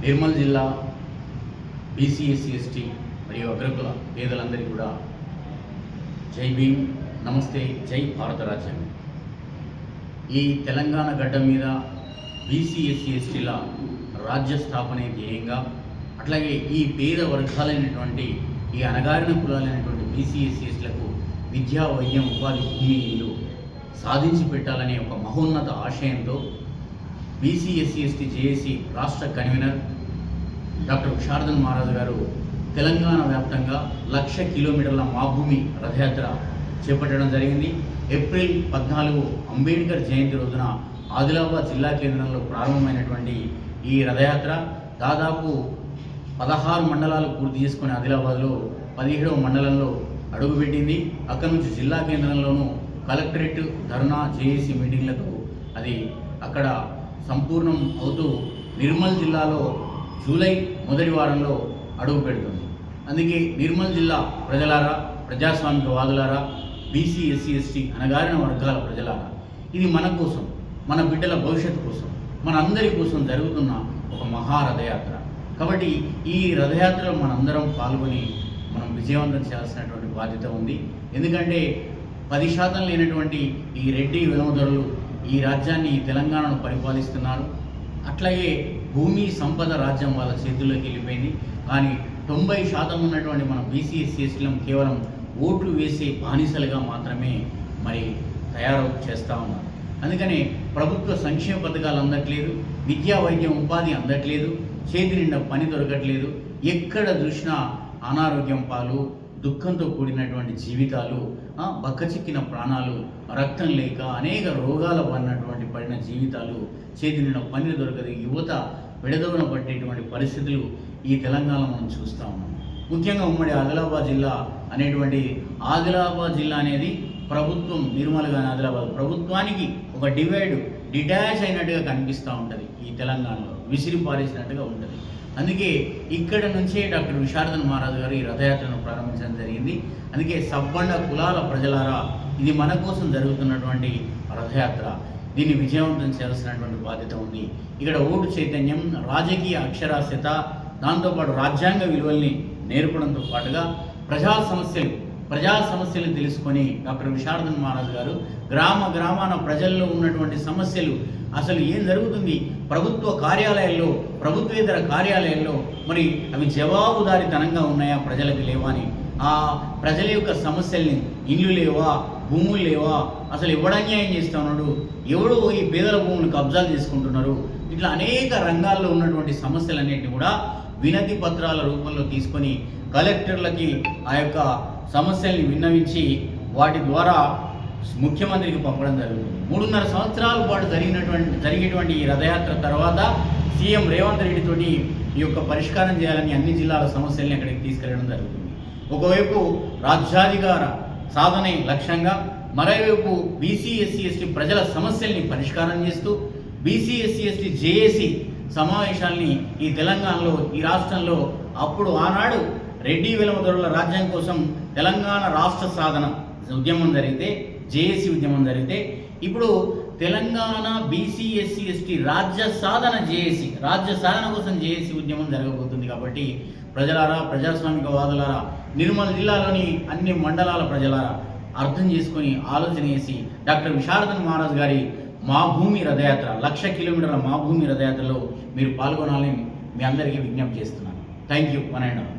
నిర్మల్ జిల్లా BC SC ST మరియు అగ్రకుల పేదలందరికీ కూడా జై భీమ్, నమస్తే, జై భారత రాజ్యాంగం. ఈ తెలంగాణ గడ్డ మీద బీసీ ఎస్సీ ఎస్టీల రాజ్య స్థాపనే ధ్యేయంగా, అట్లాగే ఈ పేద వర్గాలైనటువంటి ఈ అణగారిన కులాలైనటువంటి బీసీ ఎస్సీ ఎస్టీలకు విద్యా, వైద్యం, ఉపాధి, భూమి, ఇల్లు సాధించి పెట్టాలనే ఒక మహోన్నత ఆశయంతో బీసీ ఎస్సీ ఎస్టీ జేఏసీ రాష్ట్ర కన్వీనర్ డాక్టర్ విశారదన్ మహారాజ్ గారు తెలంగాణ వ్యాప్తంగా 1,00,000 కిలోమీటర్ల మాభూమి రథయాత్ర చేపట్టడం జరిగింది. ఏప్రిల్ 14 అంబేద్కర్ జయంతి రోజున ఆదిలాబాద్ జిల్లా కేంద్రంలో ప్రారంభమైనటువంటి ఈ రథయాత్ర దాదాపు 16 మండలాలు పూర్తి చేసుకుని ఆదిలాబాద్లో 17వ మండలంలో అడుగుపెట్టింది. అక్కడి నుంచి జిల్లా కేంద్రంలోనూ కలెక్టరేట్, ధర్నా, జేఏసీ మీటింగ్లతో అది అక్కడ సంపూర్ణం అవుతూ నిర్మల్ జిల్లాలో జూలై మొదటి వారంలో అడుగు పెడుతుంది. అందుకే నిర్మల్ జిల్లా ప్రజలారా, ప్రజాస్వామికవాదులారా, బీసీ ఎస్సీ ఎస్టీ అణగారిన వర్గాల ప్రజలారా, ఇది మన కోసం, మన బిడ్డల భవిష్యత్తు కోసం, మన అందరి కోసం జరుగుతున్న ఒక మహారథయాత్ర. కాబట్టి ఈ రథయాత్రలో మనందరం పాల్గొని మనం విజయవంతం చేయాల్సినటువంటి బాధ్యత ఉంది. ఎందుకంటే 10% లేనటువంటి ఈ రెడ్డి వెలమదొరలు ఈ రాజ్యాన్ని, తెలంగాణను పరిపాలిస్తున్నారు. అట్లాగే భూమి సంపద రాజ్యం వాళ్ళ చేతుల్లోకి వెళ్ళిపోయింది. కానీ 90% ఉన్నటువంటి మన బీసీ ఎస్సీ ఎస్టీలను కేవలం ఓట్లు వేసే బానిసలుగా మాత్రమే మరి తయారు చేస్తూ ఉన్నారు. అందుకని ప్రభుత్వ సంక్షేమ పథకాలు అందట్లేదు, విద్యా, వైద్యం, ఉపాధి అందట్లేదు, చేతి నిండా పని దొరకట్లేదు. ఎక్కడ చూసినా అనారోగ్యం పాలు, దుఃఖంతో కూడినటువంటి జీవితాలు, బక్కచిక్కిన ప్రాణాలు, రక్తం లేక అనేక రోగాల పడిన జీవితాలు, చేతి నిండా పని దొరకదు, యువత విడదవున పట్టేటువంటి పరిస్థితులు ఈ తెలంగాణలో మనం చూస్తూ ఉన్నాం. ముఖ్యంగా ఉమ్మడి ఆదిలాబాద్ జిల్లా అనేటువంటి ఆదిలాబాద్ జిల్లా అనేది ప్రభుత్వం, నిర్మల్ కానీ ఆదిలాబాద్ ప్రభుత్వానికి ఒక డిటాచ్ అయినట్టుగా కనిపిస్తూ ఉంటుంది. ఈ తెలంగాణలో విసిరి పారేసినట్టుగా ఉంటుంది. అందుకే ఇక్కడ నుంచే డాక్టర్ విశారదన్ మహారాజ్ గారు ఈ రథయాత్రను ప్రారంభించడం జరిగింది. అందుకే సబ్బండ కులాల ప్రజలారా, ఇది మన కోసం జరుగుతున్నటువంటి రథయాత్ర. దీన్ని విజయవంతం చేయాల్సినటువంటి బాధ్యత ఉంది. ఇక్కడ ఓటు చైతన్యం, రాజకీయ అక్షరాస్యత, దాంతోపాటు రాజ్యాంగ విలువల్ని నేర్పడంతో పాటుగా ప్రజా సమస్యలు తెలుసుకొని డాక్టర్ విశారదన్ మహారాజ్ గారు గ్రామాన ప్రజల్లో ఉన్నటువంటి సమస్యలు, అసలు ఏం జరుగుతుంది ప్రభుత్వ కార్యాలయాల్లో, ప్రభుత్వేతర కార్యాలయాల్లో, మరి అవి జవాబుదారీతనంగా ఉన్నాయా, ప్రజలకు లేవా అని, ఆ ప్రజల యొక్క సమస్యల్ని, ఇల్లు లేవా, భూములు లేవా, అసలు ఎవడు అన్యాయం చేస్తూ ఉన్నాడు, ఎవడు ఈ పేదల భూములు కబ్జాలు చేసుకుంటున్నారు, ఇట్లా అనేక రంగాల్లో ఉన్నటువంటి సమస్యలన్నింటినీ కూడా వినతి పత్రాల రూపంలో తీసుకొని కలెక్టర్లకి ఆ యొక్క సమస్యల్ని విన్నవించి వాటి ద్వారా ముఖ్యమంత్రికి పంపడం జరుగుతుంది. 3.5 సంవత్సరాల పాటు జరిగేటువంటి ఈ రథయాత్ర తర్వాత సీఎం రేవంత్ రెడ్డితోటి ఈ యొక్క పరిష్కారం చేయాలని అన్ని జిల్లాల సమస్యల్ని అక్కడికి తీసుకెళ్లడం జరుగుతుంది. ఒకవైపు రాజ్యాధికార సాధనే లక్ష్యంగా, మరోవైపు బీసీ ఎస్సీ ఎస్టీ ప్రజల సమస్యల్ని పరిష్కారం చేస్తూ బీసీ ఎస్సీ ఎస్టీ జేఏసీ సమావేశాల్ని ఈ తెలంగాణలో, ఈ రాష్ట్రంలో అప్పుడు ఆనాడు రెడ్డి వెలమదొరల రాజ్యం కోసం తెలంగాణ రాష్ట్ర సాధన ఉద్యమం జరిగితే, జేఏసీ ఉద్యమం జరిగితే, ఇప్పుడు తెలంగాణ బీసీ ఎస్సీ ఎస్టీ రాజ్య సాధన కోసం జేఏసీ ఉద్యమం జరగబోతుంది. కాబట్టి ప్రజలారా, ప్రజాస్వామికవాదులారా, నిర్మల్ జిల్లాలోని అన్ని మండలాల ప్రజలారా అర్థం చేసుకొని ఆలోచన చేసి డాక్టర్ విశారదన్ మహారాజ్ గారి మా భూమి రథయాత్ర, 1,00,000 కిలోమీటర్ల మా భూమి రథయాత్రలో మీరు పాల్గొనాలని మీ అందరికీ విజ్ఞప్తి చేస్తున్నాను. Thank you. 1 and all.